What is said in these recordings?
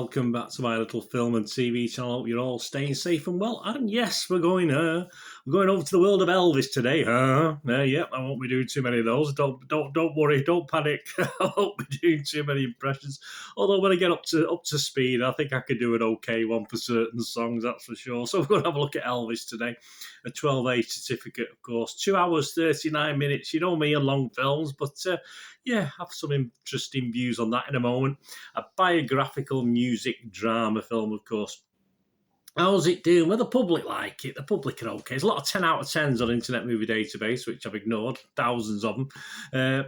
welcome back to my little film and TV channel. I hope you're all staying safe and well. And yes, we're going over to the world of Elvis today. Yep, I won't be doing too many of those. Don't worry, don't panic. I won't be doing too many impressions. Although when I get up to speed, I think I could do an okay one for certain songs, that's for sure. So we're going to have a look at Elvis today. A 12A certificate, of course. 2 hours, 39 minutes. You know me and long films, but have some interesting views on that in a moment. A biographical music drama film, of course. How's it doing? Well, the public like it. The public are okay. There's a lot of 10 out of 10s on Internet Movie Database, which I've ignored, thousands of them.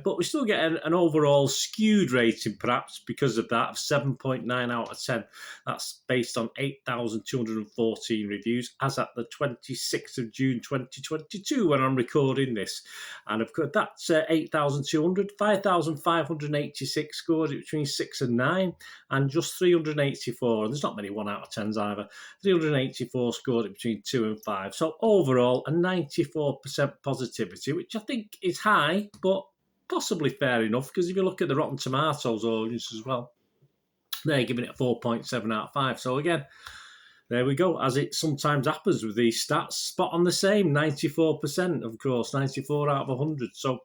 But we still get an overall skewed rating, perhaps, because of that, of 7.9 out of 10. That's based on 8,214 reviews, as at the 26th of June 2022, when I'm recording this. And of course, that's 8,200. 5,586 scored it between 6 and 9, and just 384. And there's not many 1 out of 10s either. 384 scored it between 2 and 5. So overall, a 94% positivity, which I think is high, but possibly fair enough, because if you look at the Rotten Tomatoes audience as well, they're giving it a 4.7 out of 5. So again, there we go. As it sometimes happens with these stats, spot on the same, 94%, of course, 94 out of 100. So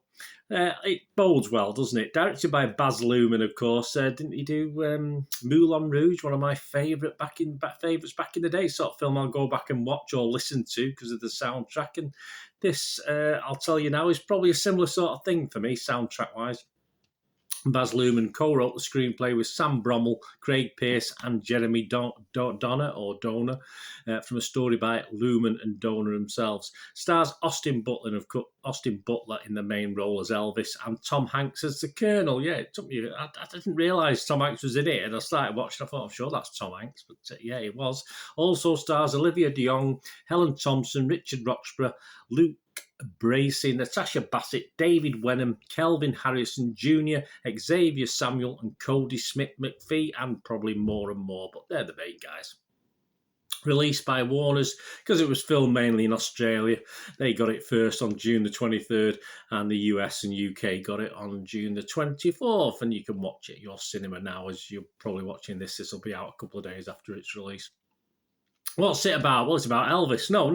it bodes well, doesn't it? Directed by Baz Luhrmann, of course. Didn't he do Moulin Rouge, one of my favourites back in the day, sort of film I'll go back and watch or listen to because of the soundtrack. And this, I'll tell you now, is probably a similar sort of thing for me, soundtrack-wise. Baz Luhrmann co-wrote the screenplay with Sam Brommel, Craig Pearce and Jeremy Donner from a story by Luhrmann and Donner themselves. Stars Austin Butler in the main role as Elvis, and Tom Hanks as the Colonel. Yeah, it took me. I didn't realise Tom Hanks was in it, and I started watching. I thought, I'm sure that's Tom Hanks, but yeah, it was. Also stars Olivia de Jong, Helen Thompson, Richard Roxburgh, Luke Bracey, Natasha Bassett, David Wenham, Kelvin Harrison Jr., Xavier Samuel, and Cody Smith McPhee, and probably more and more, but they're the main guys. Released by Warner's, because it was filmed mainly in Australia. They got it first on June the 23rd, and the US and UK got it on June the 24th, and you can watch it at your cinema now. As you're probably watching this will be out a couple of days after its release. What's it about? Well, it's about Elvis. No.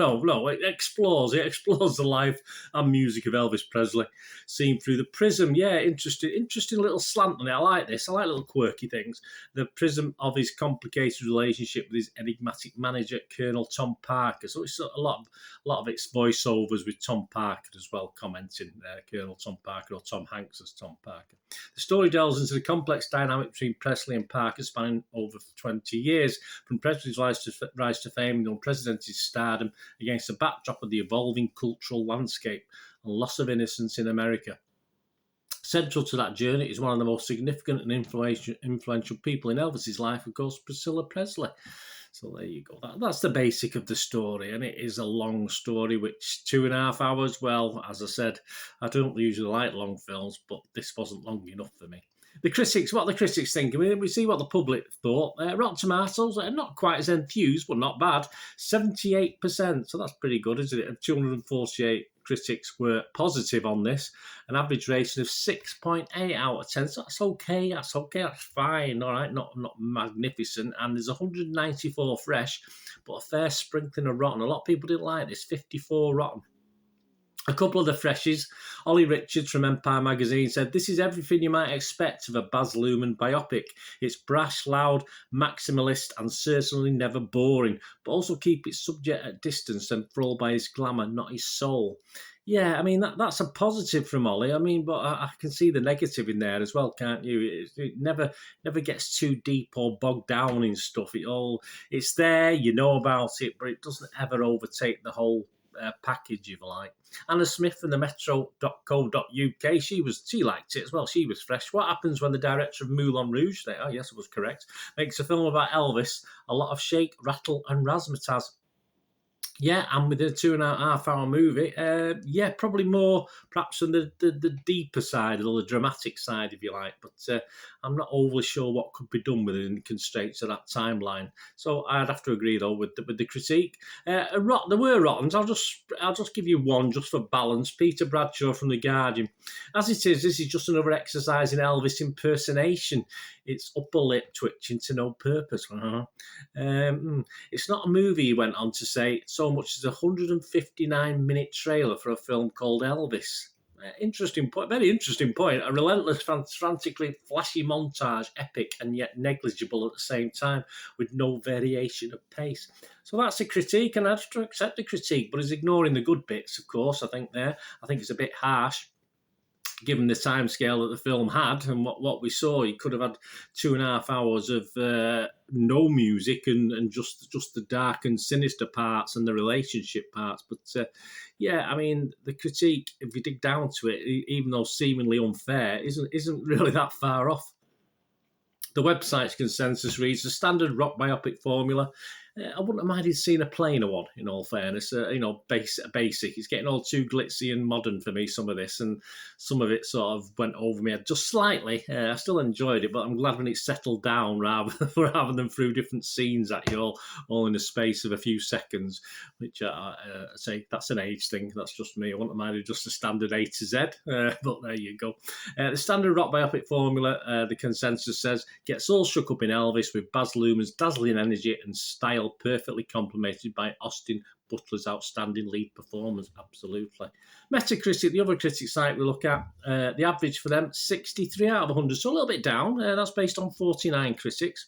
It explores the life and music of Elvis Presley, seen through the prism. Yeah, interesting little slant on it. I like this. I like little quirky things. The prism of his complicated relationship with his enigmatic manager, Colonel Tom Parker. So it's a lot of its voiceovers with Tom Parker as well, commenting Colonel Tom Parker, or Tom Hanks as Tom Parker. The story delves into the complex dynamic between Presley and Parker, spanning over 20 years, from Presley's rise to fame and unprecedented stardom against the backdrop of the evolving cultural landscape and loss of innocence in America. Central to that journey is one of the most significant and influential people in Elvis's life, of course, Priscilla Presley. So there you go. That's the basic of the story, and it is a long story, which 2.5 hours, well, as I said, I don't usually like long films, but this wasn't long enough for me. The critics, what the critics think? I mean, we see what the public thought. Rotten Tomatoes, not quite as enthused, but not bad. 78%, so that's pretty good, isn't it? 248 critics were positive on this. An average rating of 6.8 out of 10. So that's okay. That's fine. All right, not magnificent. And there's 194 fresh, but a fair sprinkling of rotten. A lot of people didn't like this. 54 rotten. A couple of the freshies. Ollie Richards from Empire magazine said, "This is everything you might expect of a Baz Luhrmann biopic. It's brash, loud, maximalist, and certainly never boring, but also keep its subject at distance and enthralled by his glamour, not his soul." Yeah, I mean, that's a positive from Ollie. I mean, but I can see the negative in there as well, can't you? It never gets too deep or bogged down in stuff. It's there, you know about it, but it doesn't ever overtake the whole package, if you like. Anna Smith from the metro.co.uk, she liked it as well. She was fresh. What happens when the director of Moulin Rouge, yes, I was correct, makes a film about Elvis? A lot of shake, rattle and razzmatazz. Yeah, and with a 2.5 hour movie, yeah, probably more perhaps on the deeper side or the dramatic side, if you like. But I'm not overly sure what could be done within the constraints of that timeline. So I'd have to agree though with the critique. There were rottens. I'll just give you one just for balance. Peter Bradshaw from The Guardian. As it is, this is just another exercise in Elvis impersonation. It's upper lip twitching to no purpose. It's not a movie, he went on to say, so much as a 159-minute trailer for a film called Elvis. Interesting point, very interesting point. A relentless, frantically flashy montage, epic and yet negligible at the same time, with no variation of pace. So that's a critique, and I have to accept the critique, but he's ignoring the good bits, of course, I think it's a bit harsh, given the timescale that the film had and what we saw. He could have had 2.5 hours of no music and just the dark and sinister parts and the relationship parts. But yeah, I mean, the critique, if you dig down to it, even though seemingly unfair, isn't really that far off. The website's consensus reads the standard rock biopic formula. I wouldn't have minded seeing a plainer one, in all fairness. Basic. It's getting all too glitzy and modern for me, some of this, and some of it sort of went over my head just slightly. I still enjoyed it, but I'm glad when it's settled down rather than through different scenes at you all in the space of a few seconds, which I say that's an age thing. That's just me. I wouldn't have minded just a standard A to Z, but there you go. The standard rock biopic formula, the consensus says, gets all shook up in Elvis with Baz Luhrmann's dazzling energy and style perfectly complemented by Austin Butler's outstanding lead performance. Absolutely. Metacritic, the other critic site we look at, the average for them, 63 out of 100, so a little bit down. That's based on 49 critics.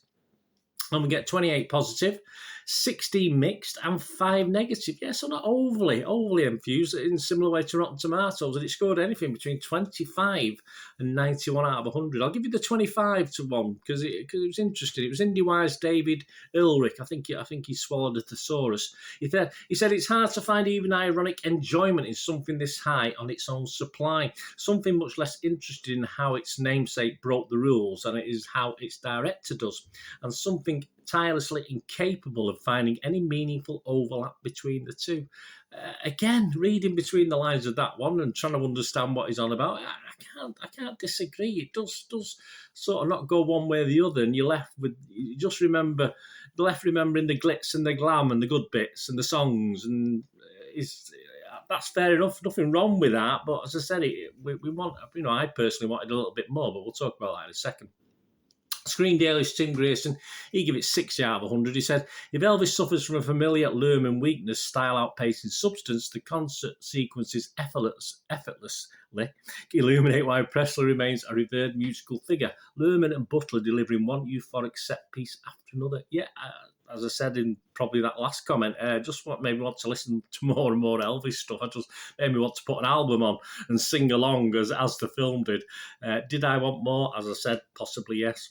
And we get 28 positive, 16 mixed, and 5 negative. Yeah, so not overly enthused in a similar way to Rotten Tomatoes. And it scored anything between 25 and 91 out of 100. I'll give you the 25 to 1 because it was interesting. It was IndieWire's David Ulrich. I think he swallowed a thesaurus. He said it's hard to find even ironic enjoyment in something this high on its own supply. Something much less interested in how its namesake broke the rules than it is how its director does. And something tirelessly incapable of finding any meaningful overlap between the two. Again, reading between the lines of that one and trying to understand what he's on about, I can't disagree. It does sort of not go one way or the other, and you're left remembering the glitz and the glam and the good bits and the songs, and that's fair enough. Nothing wrong with that. But as I said, we want, I personally wanted a little bit more, but we'll talk about that in a second. Screen Daily's Tim Grayson, he gave it 60 out of 100. He said, if Elvis suffers from a familiar Luhrmann weakness, style outpacing substance, the concert sequences effortlessly illuminate why Presley remains a revered musical figure. Luhrmann and Butler delivering one euphoric set piece after another. Yeah, as I said in probably that last comment, just made me want to listen to more and more Elvis stuff. I just made me want to put an album on and sing along as the film did. Did I want more? As I said, possibly yes.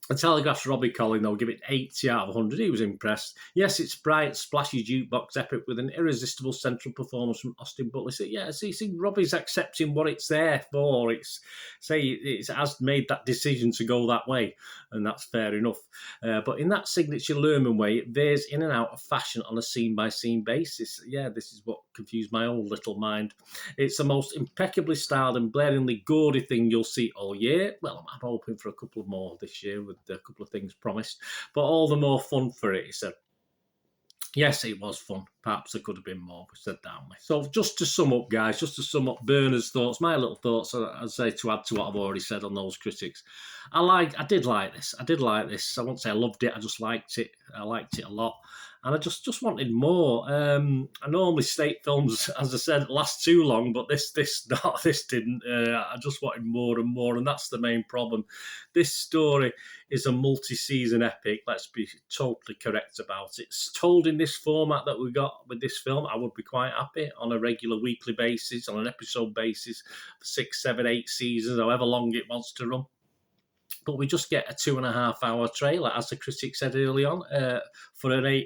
The Telegraph's Robbie Collin, though, give it 80 out of 100. He was impressed. Yes, it's bright, splashy jukebox epic with an irresistible central performance from Austin Butler. So, yeah, see, Robbie's accepting what it's there for. It has made that decision to go that way, and that's fair enough. But in that signature Luhrmann way, it veers in and out of fashion on a scene-by-scene basis. Yeah, this is what confused my own little mind. It's the most impeccably styled and blaringly gaudy thing you'll see all year. Well, I'm hoping for a couple more this year with a couple of things promised, but all the more fun for it, he said. Yes, it was fun. Perhaps there could have been more, we said, down we. So just to sum up, guys, Bernard's thoughts, my little thoughts, I'd say, to add to what I've already said on those critics. I did like this. I won't say I loved it. I just liked it. I liked it a lot. And I just wanted more. I normally state films, as I said, last too long, but this didn't. I just wanted more and more, and that's the main problem. This story is a multi-season epic. Let's be totally correct about it. It's told in this format that we got with this film. I would be quite happy on a regular weekly basis, on an episode basis, for 6, 7, 8 seasons, however long it wants to run. But we just get a 2.5 hour trailer, as the critic said early on, for an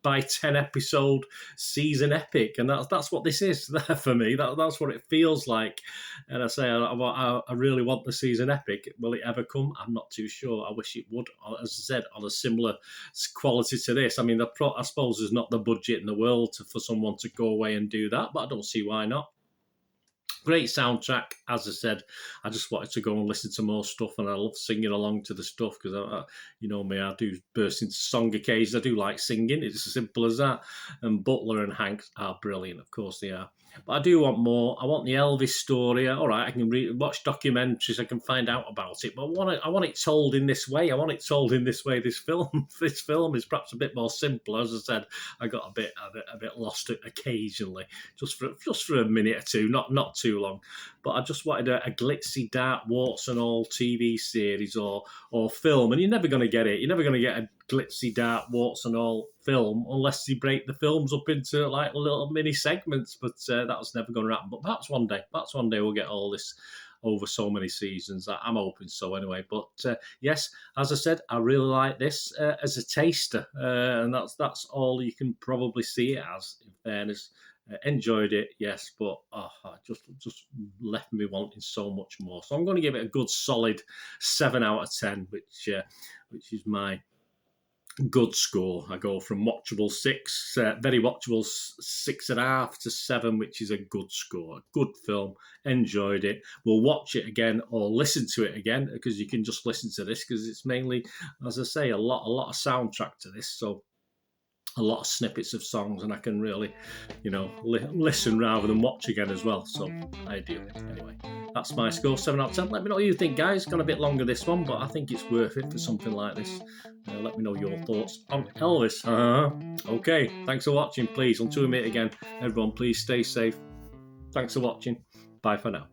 by 10 episode season epic, and that's what this is for me. That's what it feels like. And I say I really want the season epic. Will it ever come? I'm not too sure. I wish it would, as I said, on a similar quality to this. I mean, I suppose there's not the budget in the world for someone to go away and do that, but I don't see why not. Great soundtrack, as I said. I just wanted to go and listen to more stuff, and I love singing along to the stuff because, you know me, I do burst into song occasions. I do like singing. It's as simple as that. And Butler and Hanks are brilliant, of course they are. But I do want more. I want the Elvis story. All right, I can watch documentaries. I can find out about it. But I want it told in this way. I want it told in this way. This film is perhaps a bit more simple. As I said, I got a bit lost occasionally, just for a minute or two, not too long. But I just wanted a glitzy, dark, warts and all TV series or film, and you're never going to get it. You're never going to get a glitzy, dark, warts and all film unless you break the films up into like little mini segments. But that's never going to happen. But perhaps one day we'll get all this over so many seasons. I'm hoping so anyway. But yes, as I said, I really like this as a taster, and that's all you can probably see it as, in fairness. Enjoyed it, yes, but just left me wanting so much more. So I'm going to give it a good solid 7 out of 10, which is my good score. I go from watchable 6, very watchable 6.5 to 7, which is a good score. Good film, enjoyed it. We'll watch it again or listen to it again, because you can just listen to this because it's mainly, as I say, a lot of soundtrack to this. So a lot of snippets of songs, and I can really, listen rather than watch again as well. So I do. Anyway, that's my score, 7 out of 10. Let me know what you think, guys. Gone a bit longer this one, but I think it's worth it for something like this. Let me know your thoughts on Elvis. Okay, thanks for watching. Please, until we meet again, everyone, please stay safe. Thanks for watching. Bye for now.